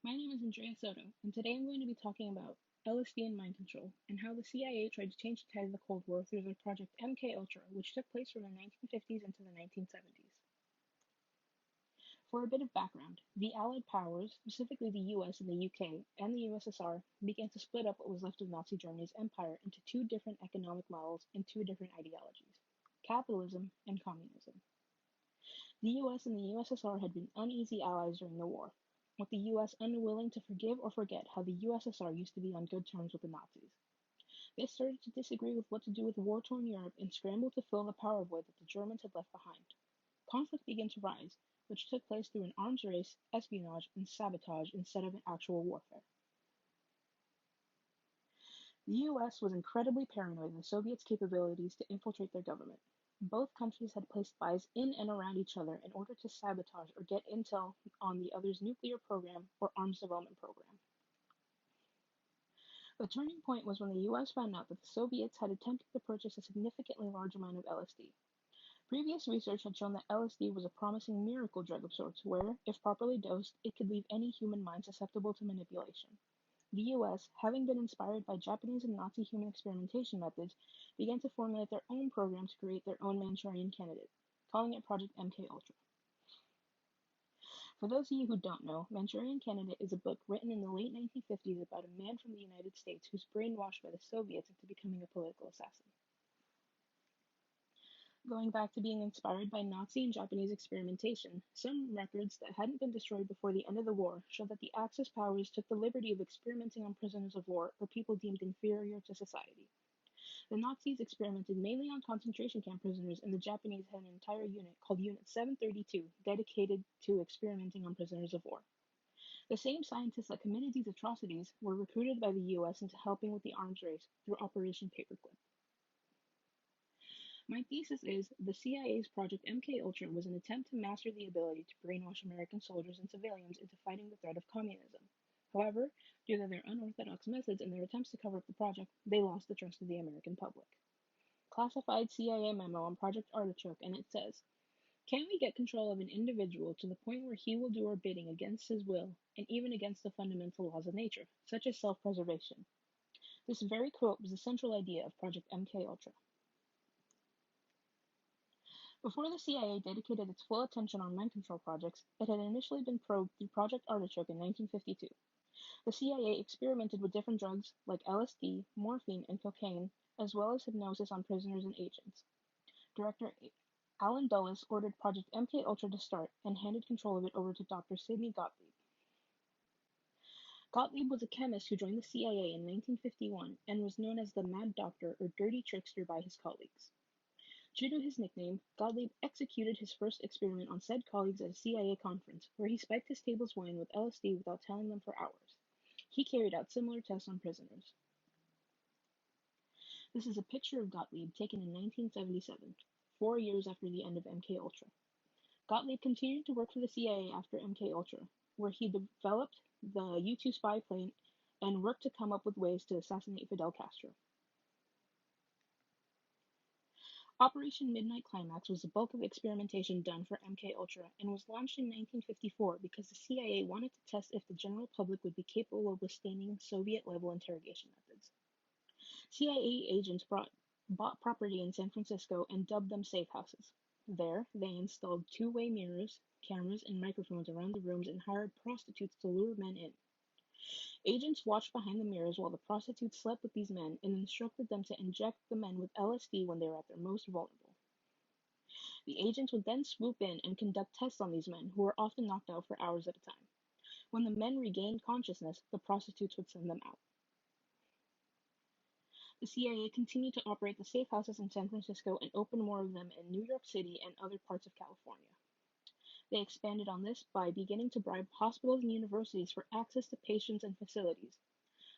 My name is Andrea Soto, and today I'm going to be talking about LSD and mind control, and how the CIA tried to change the tide of the Cold War through their Project MKUltra, which took place from the 1950s into the 1970s. For a bit of background, the Allied powers, specifically the US and the UK, and the USSR, began to split up what was left of Nazi Germany's empire into two different economic models and two different ideologies: capitalism and communism. The US and the USSR had been uneasy allies during the war, with the US unwilling to forgive or forget how the USSR used to be on good terms with the Nazis. They started to disagree with what to do with war torn Europe and scrambled to fill the power void that the Germans had left behind. Conflict began to rise, which took place through an arms race, espionage, and sabotage instead of an actual warfare. The US was incredibly paranoid of the Soviets' capabilities to infiltrate their government. Both countries had placed spies in and around each other in order to sabotage or get intel on the other's nuclear program or arms development program. The turning point was when the US found out that the Soviets had attempted to purchase a significantly large amount of LSD. Previous research had shown that LSD was a promising miracle drug of sorts where, if properly dosed, it could leave any human mind susceptible to manipulation. The US, having been inspired by Japanese and Nazi human experimentation methods, began to formulate their own program to create their own Manchurian candidate, calling it Project MKUltra. For those of you who don't know, Manchurian Candidate is a book written in the late 1950s about a man from the United States who's brainwashed by the Soviets into becoming a political assassin. Going back to being inspired by Nazi and Japanese experimentation, some records that hadn't been destroyed before the end of the war show that the Axis powers took the liberty of experimenting on prisoners of war or people deemed inferior to society. The Nazis experimented mainly on concentration camp prisoners, and the Japanese had an entire unit called Unit 732 dedicated to experimenting on prisoners of war. The same scientists that committed these atrocities were recruited by the US into helping with the arms race through Operation Paperclip. My thesis is the CIA's Project MKUltra was an attempt to master the ability to brainwash American soldiers and civilians into fighting the threat of communism. However, due to their unorthodox methods and their attempts to cover up the project, they lost the trust of the American public. Classified CIA memo on Project Artichoke, and it says, "Can we get control of an individual to the point where he will do our bidding against his will and even against the fundamental laws of nature, such as self-preservation?" This very quote was the central idea of Project MKUltra. Before the CIA dedicated its full attention on mind control projects, it had initially been probed through Project Artichoke in 1952. The CIA experimented with different drugs like LSD, morphine, and cocaine, as well as hypnosis on prisoners and agents. Director Alan Dulles ordered Project MKUltra to start and handed control of it over to Dr. Sidney Gottlieb. Gottlieb was a chemist who joined the CIA in 1951 and was known as the Mad Doctor or Dirty Trickster by his colleagues. Due to his nickname, Gottlieb executed his first experiment on said colleagues at a CIA conference, where he spiked his table's wine with LSD without telling them for hours. He carried out similar tests on prisoners. This is a picture of Gottlieb taken in 1977, 4 years after the end of MKUltra. Gottlieb continued to work for the CIA after MKUltra, where he developed the U-2 spy plane and worked to come up with ways to assassinate Fidel Castro. Operation Midnight Climax was the bulk of experimentation done for MKUltra and was launched in 1954 because the CIA wanted to test if the general public would be capable of withstanding Soviet-level interrogation methods. CIA agents bought property in San Francisco and dubbed them safe houses. There, they installed two-way mirrors, cameras, and microphones around the rooms and hired prostitutes to lure men in. Agents watched behind the mirrors while the prostitutes slept with these men and instructed them to inject the men with LSD when they were at their most vulnerable. The agents would then swoop in and conduct tests on these men, who were often knocked out for hours at a time. When the men regained consciousness, the prostitutes would send them out. The CIA continued to operate the safe houses in San Francisco and opened more of them in New York City and other parts of California. They expanded on this by beginning to bribe hospitals and universities for access to patients and facilities,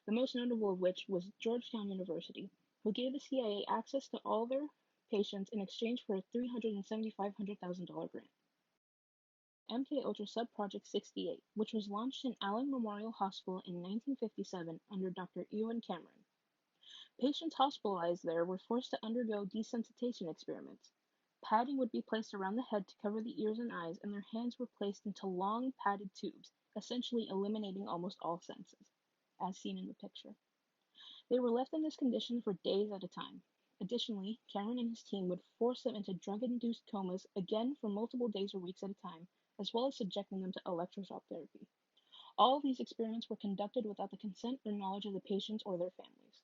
the most notable of which was Georgetown University, who gave the CIA access to all their patients in exchange for a $375,000 grant. MKUltra Subproject 68, which was launched in Allen Memorial Hospital in 1957 under Dr. Ewan Cameron. Patients hospitalized there were forced to undergo desensitization experiments. Padding would be placed around the head to cover the ears and eyes, and their hands were placed into long, padded tubes, essentially eliminating almost all senses, as seen in the picture. They were left in this condition for days at a time. Additionally, Cameron and his team would force them into drug-induced comas again for multiple days or weeks at a time, as well as subjecting them to electroshock therapy. All of these experiments were conducted without the consent or knowledge of the patients or their families.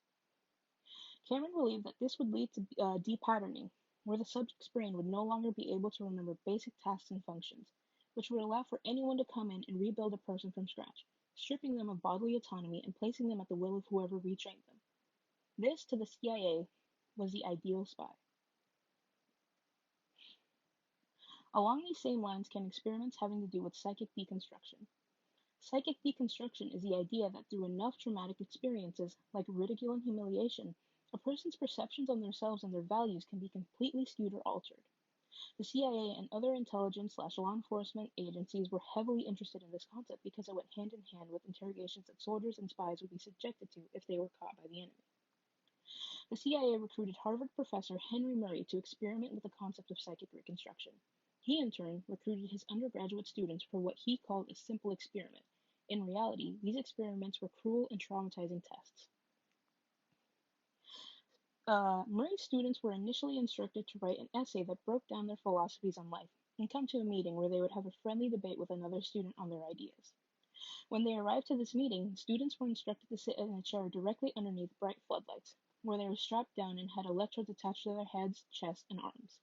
Cameron believed that this would lead to depatterning, where the subject's brain would no longer be able to remember basic tasks and functions, which would allow for anyone to come in and rebuild a person from scratch, stripping them of bodily autonomy and placing them at the will of whoever retrained them. This, to the CIA, was the ideal spy. Along these same lines came experiments having to do with psychic deconstruction. Psychic deconstruction is the idea that through enough traumatic experiences, like ridicule and humiliation, a person's perceptions on themselves and their values can be completely skewed or altered. The CIA and other intelligence/law enforcement agencies were heavily interested in this concept because it went hand in hand with interrogations that soldiers and spies would be subjected to if they were caught by the enemy. The CIA recruited Harvard professor Henry Murray to experiment with the concept of psychic reconstruction. He, in turn, recruited his undergraduate students for what he called a simple experiment. In reality, these experiments were cruel and traumatizing tests. Murray's students were initially instructed to write an essay that broke down their philosophies on life and come to a meeting where they would have a friendly debate with another student on their ideas. When they arrived to this meeting, students were instructed to sit in a chair directly underneath bright floodlights, where they were strapped down and had electrodes attached to their heads, chest, and arms.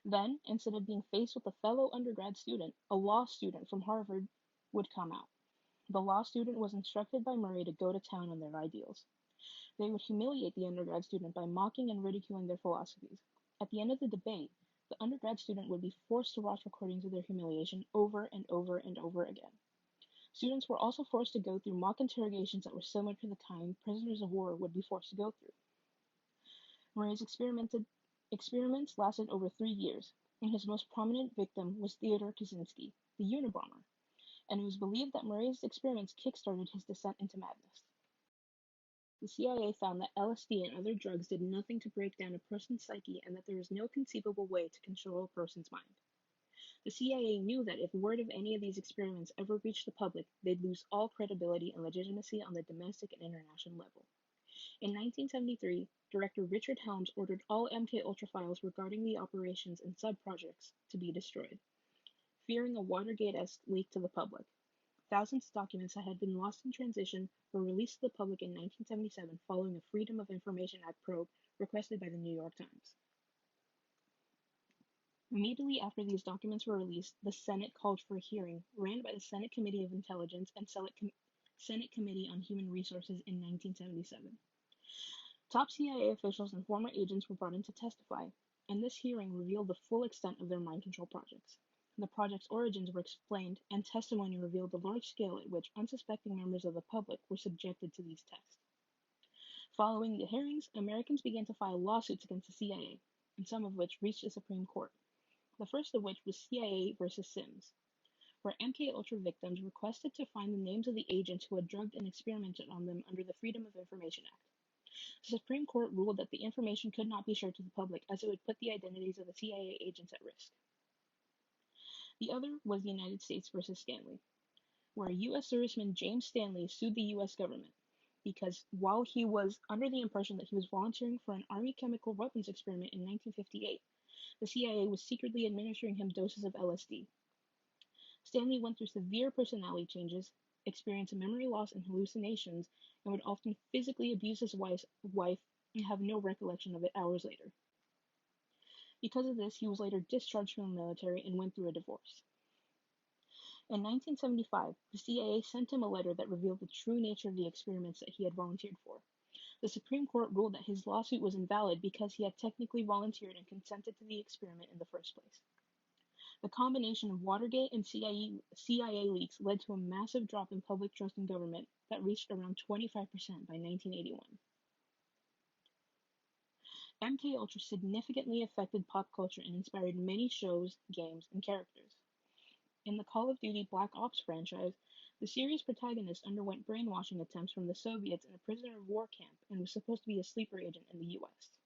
Then, instead of being faced with a fellow undergrad student, a law student from Harvard would come out. The law student was instructed by Murray to go to town on their ideals. They would humiliate the undergrad student by mocking and ridiculing their philosophies. At the end of the debate, the undergrad student would be forced to watch recordings of their humiliation over and over and over again. Students were also forced to go through mock interrogations that were similar to the time prisoners of war would be forced to go through. Murray's experiments lasted over 3 years, and his most prominent victim was Theodore Kaczynski, the Unabomber, and it was believed that Murray's experiments kick-started his descent into madness. The CIA found that LSD and other drugs did nothing to break down a person's psyche and that there was no conceivable way to control a person's mind. The CIA knew that if word of any of these experiments ever reached the public, they'd lose all credibility and legitimacy on the domestic and international level. In 1973, Director Richard Helms ordered all MKUltra files regarding the operations and sub-projects to be destroyed, fearing a Watergate-esque leak to the public. Thousands of documents that had been lost in transition were released to the public in 1977 following a Freedom of Information Act probe requested by the New York Times. Immediately after these documents were released, the Senate called for a hearing ran by the Senate Committee of Intelligence and Senate Committee on Human Resources in 1977. Top CIA officials and former agents were brought in to testify, and this hearing revealed the full extent of their mind control projects. The project's origins were explained, and testimony revealed the large scale at which unsuspecting members of the public were subjected to these tests. Following the hearings, Americans began to file lawsuits against the CIA, and some of which reached the Supreme Court. The first of which was CIA versus Sims, where MKUltra victims requested to find the names of the agents who had drugged and experimented on them under the Freedom of Information Act. The Supreme Court ruled that the information could not be shared to the public as it would put the identities of the CIA agents at risk. The other was the United States versus Stanley, where U.S. serviceman James Stanley sued the U.S. government because while he was under the impression that he was volunteering for an Army chemical weapons experiment in 1958, the CIA was secretly administering him doses of LSD. Stanley went through severe personality changes, experienced memory loss and hallucinations, and would often physically abuse his wife and have no recollection of it hours later. Because of this, he was later discharged from the military and went through a divorce. In 1975, the CIA sent him a letter that revealed the true nature of the experiments that he had volunteered for. The Supreme Court ruled that his lawsuit was invalid because he had technically volunteered and consented to the experiment in the first place. The combination of Watergate and CIA leaks led to a massive drop in public trust in government that reached around 25% by 1981. MKUltra significantly affected pop culture and inspired many shows, games, and characters. In the Call of Duty Black Ops franchise, the series' protagonist underwent brainwashing attempts from the Soviets in a prisoner of war camp and was supposed to be a sleeper agent in the US.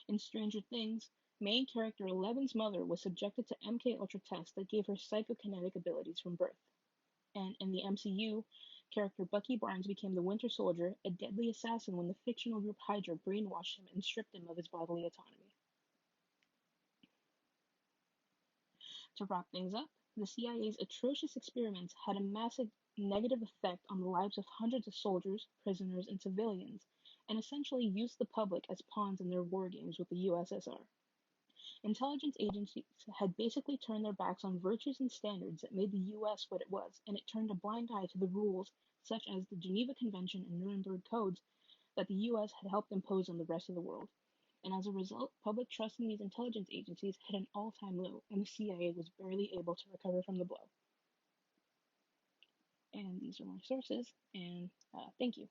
In Stranger Things, main character Eleven's mother was subjected to MKUltra tests that gave her psychokinetic abilities from birth. And in the MCU, character Bucky Barnes became the Winter Soldier, a deadly assassin when the fictional group Hydra brainwashed him and stripped him of his bodily autonomy. To wrap things up, the CIA's atrocious experiments had a massive negative effect on the lives of hundreds of soldiers, prisoners, and civilians, and essentially used the public as pawns in their war games with the USSR. Intelligence agencies had basically turned their backs on virtues and standards that made the US what it was, and it turned a blind eye to the rules, such as the Geneva Convention and Nuremberg Codes, that the US had helped impose on the rest of the world. And as a result, public trust in these intelligence agencies hit an all time low, and the CIA was barely able to recover from the blow. And these are my sources, and thank you.